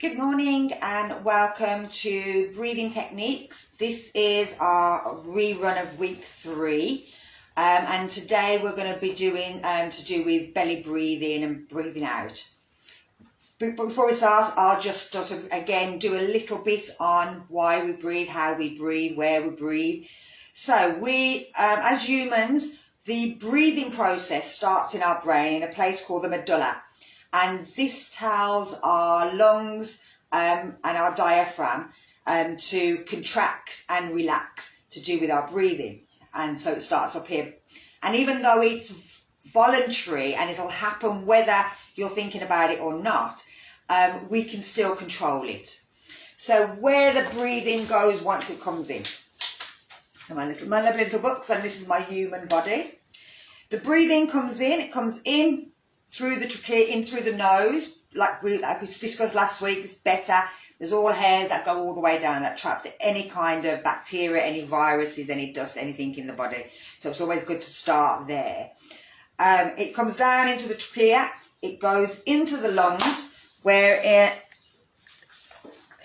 Good morning and welcome to Breathing Techniques. This is our rerun of week 3 and today we're going to be doing to do with belly breathing and breathing out. But before we start, I'll just sort of again do a little bit on why we breathe, how we breathe, where we breathe. So we, as humans, the breathing process starts in our brain in a place called the medulla. And this tells our lungs and our diaphragm to contract and relax to do with our breathing. And so it starts up here. And even though it's voluntary and it'll happen whether you're thinking about it or not, we can still control it. So where the breathing goes once it comes in. My lovely little books, and this is my human body. The breathing comes in, it comes in through the trachea, in through the nose, like we discussed last week. It's better. There's all hairs that go all the way down that trap any kind of bacteria, any viruses, any dust, anything in the body. So it's always good to start there. It comes down into the trachea. It goes into the lungs,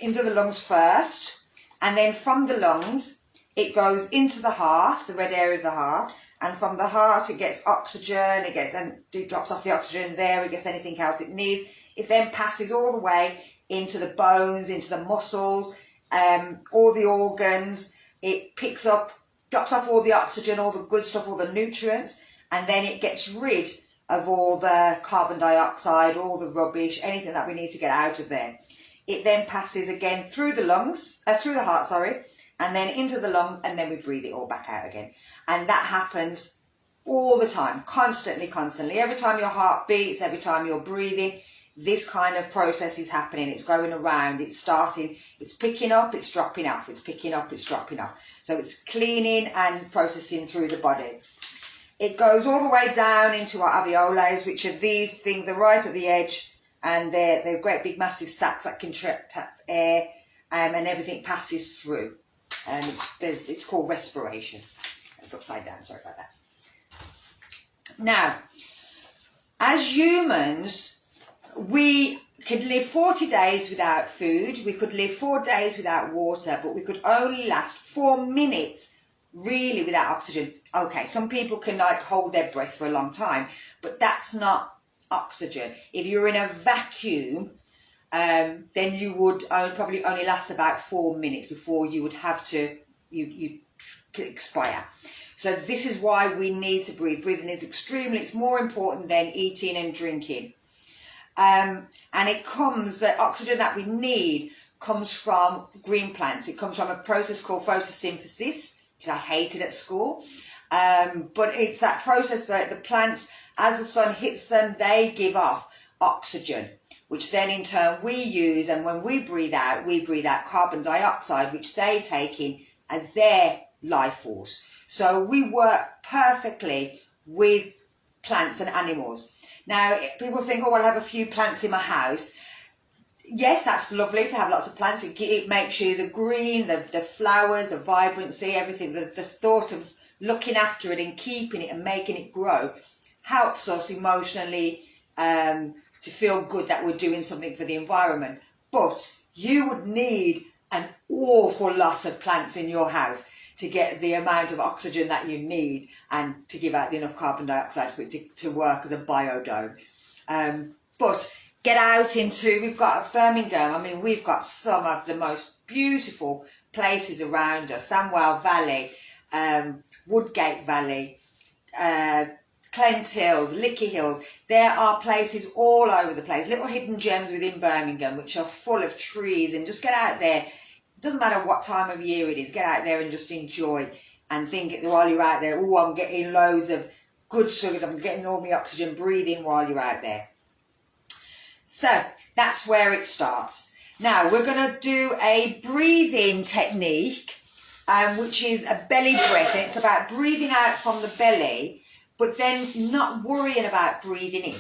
into the lungs first, and then from the lungs it goes into the heart, the red area of the heart. And from the heart, it gets oxygen, it drops off the oxygen there, it gets anything else it needs. It then passes all the way into the bones, into the muscles, all the organs. It picks up, drops off all the oxygen, all the good stuff, all the nutrients, and then it gets rid of all the carbon dioxide, all the rubbish, anything that we need to get out of there. It then passes again through the heart, and then into the lungs, and then we breathe it all back out again. And that happens all the time, constantly. Every time your heart beats, every time you're breathing, this kind of process is happening. It's going around, it's starting, it's picking up, it's dropping off, it's picking up, it's dropping off. So it's cleaning and processing through the body. It goes all the way down into our alveoli, which are these things, they're right at the edge, and they're great big massive sacs that contract air, and everything passes through. And it's called respiration. It's upside down, sorry about that. Now, as humans, we could live 40 days without food, we could live 4 days without water, but we could only last 4 minutes really without oxygen. Okay, some people can like hold their breath for a long time, but that's not oxygen. If you're in a vacuum, then you would probably only last about 4 minutes before you would have to you expire. So this is why we need to breathe. Breathing is it's more important than eating and drinking. And the oxygen that we need comes from green plants. It comes from a process called photosynthesis, which I hated at school. But it's that process where the plants, as the sun hits them, they give off oxygen, which then in turn we use, and when we breathe out carbon dioxide, which they take in as their life force. So we work perfectly with plants and animals. Now, people think, oh, I'll have a few plants in my house. Yes, that's lovely to have lots of plants. It makes you the green, the flowers, the vibrancy, everything. The thought of looking after it and keeping it and making it grow helps us emotionally to feel good that we're doing something for the environment. But you would need an awful lot of plants in your house to get the amount of oxygen that you need and to give out enough carbon dioxide for it to work as a biodome. But get out into, we've got Birmingham, we've got some of the most beautiful places around us. Samwell Valley, Woodgate Valley, Clent Hills, Licky Hills. There are places all over the place, little hidden gems within Birmingham, which are full of trees, and just get out there. It doesn't matter what time of year it is, get out there and just enjoy and think while you're out there, oh, I'm getting loads of good sugars, I'm getting all my oxygen, breathing while you're out there. So that's where it starts. Now we're going to do a breathing technique, which is a belly breath, and it's about breathing out from the belly, but then not worrying about breathing in,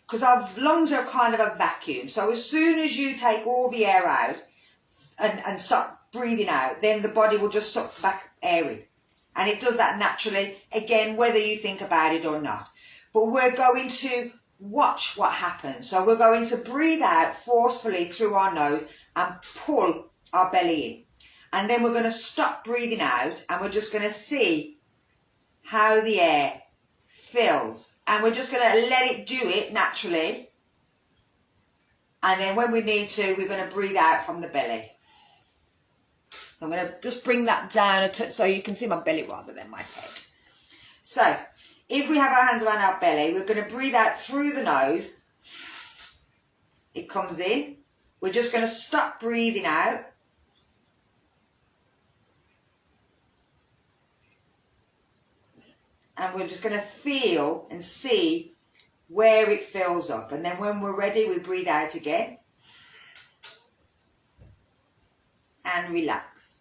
because our lungs are kind of a vacuum. So as soon as you take all the air out and start breathing out, then the body will just suck back air in. And it does that naturally, again, whether you think about it or not. But we're going to watch what happens. So we're going to breathe out forcefully through our nose and pull our belly in. And then we're going to stop breathing out and we're just going to see how the air fills. And we're just going to let it do it naturally. And then when we need to, we're going to breathe out from the belly. So I'm going to just bring that down a touch so you can see my belly rather than my head. So if we have our hands around our belly, we're going to breathe out through the nose. It comes in. We're just going to stop breathing out. And we're just going to feel and see where it fills up. And then when we're ready, we breathe out again. And relax.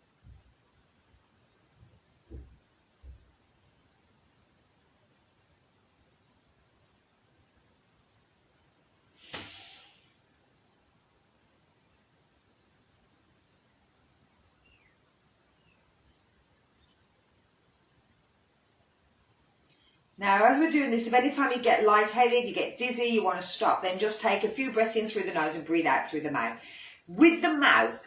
Now, as we're doing this, if any time you get lightheaded, you get dizzy, you want to stop, then just take a few breaths in through the nose and breathe out through the mouth. With the mouth,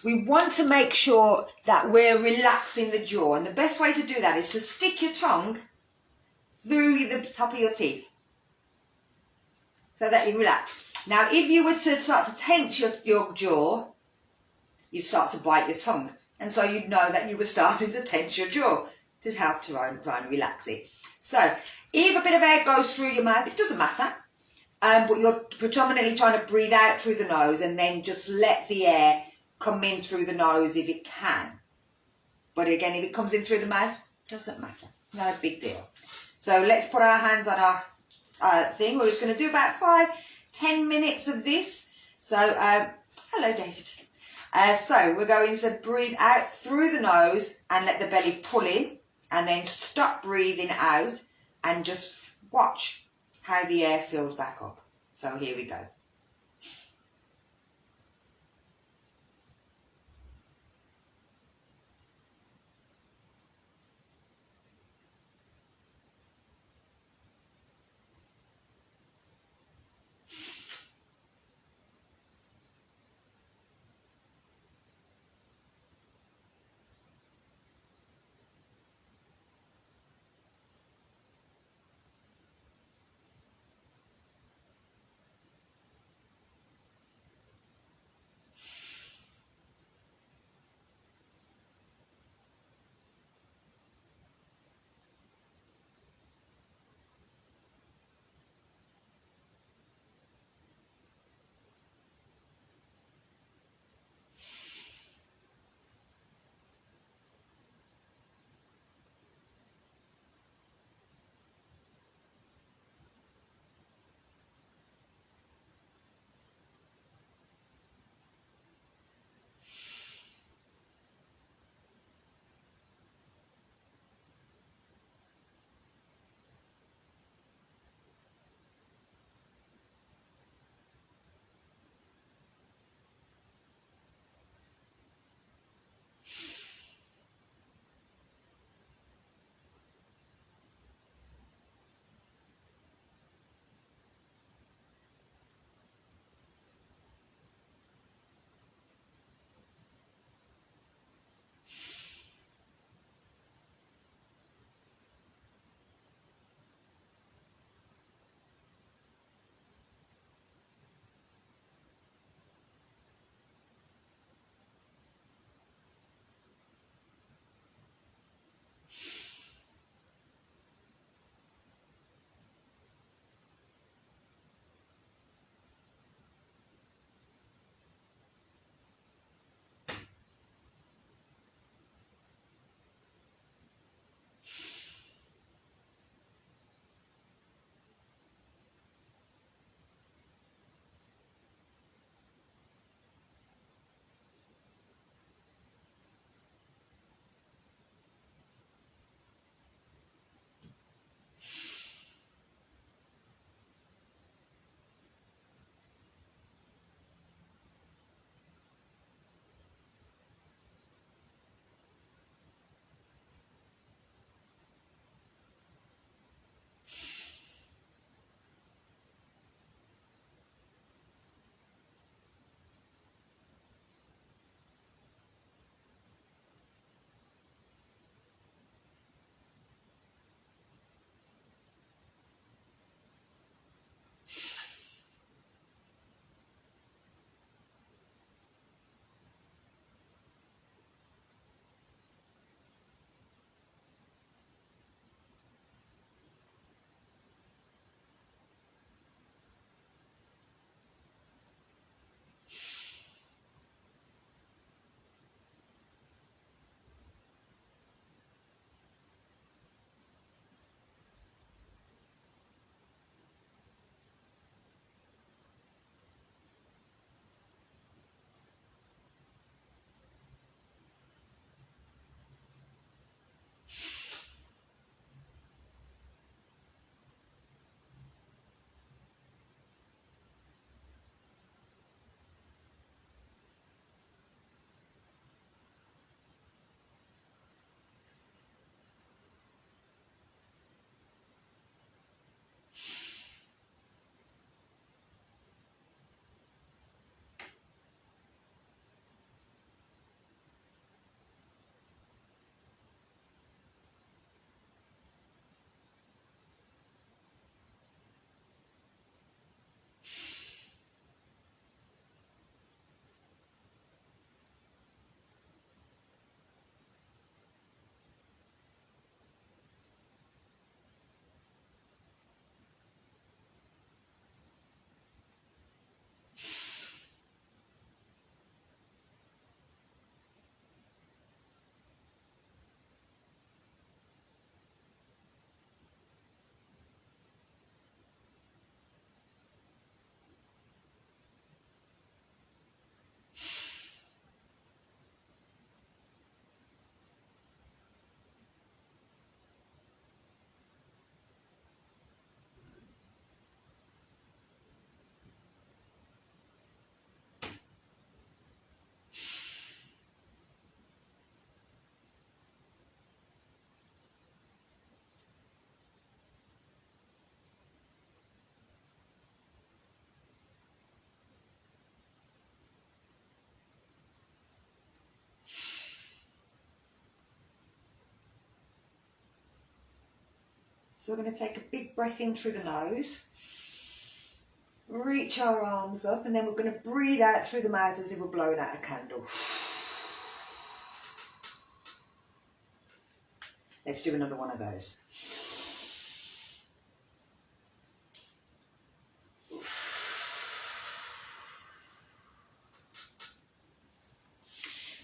we want to make sure that we're relaxing the jaw. And the best way to do that is to stick your tongue through the top of your teeth so that you relax. Now, if you were to start to tense your jaw, you'd start to bite your tongue. And so you'd know that you were starting to tense your jaw to help to try and relax it. So, if a bit of air goes through your mouth, it doesn't matter. But you're predominantly trying to breathe out through the nose and then just let the air come in through the nose if it can. But again, if it comes in through the mouth, doesn't matter. No big deal. So let's put our hands on our thing. We're just going to do about 5-10 minutes of this. So, hello David. So we're going to breathe out through the nose and let the belly pull in. And then stop breathing out and just watch how the air fills back up. So here we go. So we're going to take a big breath in through the nose, reach our arms up, and then we're going to breathe out through the mouth as if we're blowing out a candle. Let's do another one of those.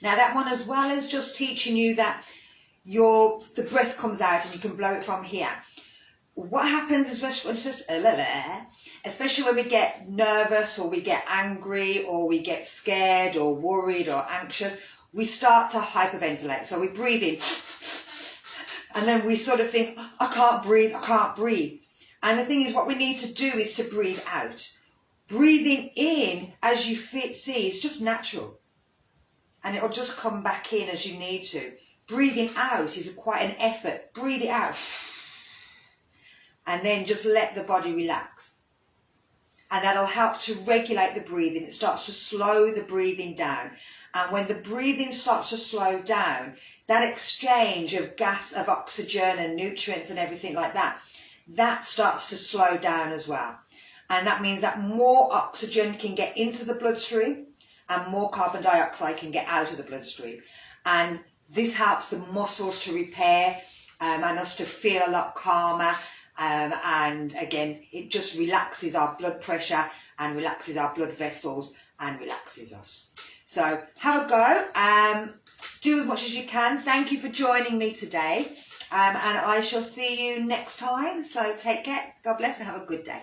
Now that one, as well as just teaching you that the breath comes out and you can blow it from here. What happens, especially when we get nervous or we get angry or we get scared or worried or anxious, we start to hyperventilate. So we breathe in and then we sort of think, I can't breathe, I can't breathe. And the thing is, what we need to do is to breathe out. Breathing in, as you see, is just natural. And it'll just come back in as you need to. Breathing out is quite an effort. Breathe it out. And then just let the body relax. And that'll help to regulate the breathing. It starts to slow the breathing down. And when the breathing starts to slow down, that exchange of gas, of oxygen and nutrients and everything like that, that starts to slow down as well. And that means that more oxygen can get into the bloodstream and more carbon dioxide can get out of the bloodstream. And this helps the muscles to repair and us to feel a lot calmer. And again, it just relaxes our blood pressure and relaxes our blood vessels and relaxes us. So have a go. Do as much as you can. Thank you for joining me today. And I shall see you next time. So take care. God bless and have a good day.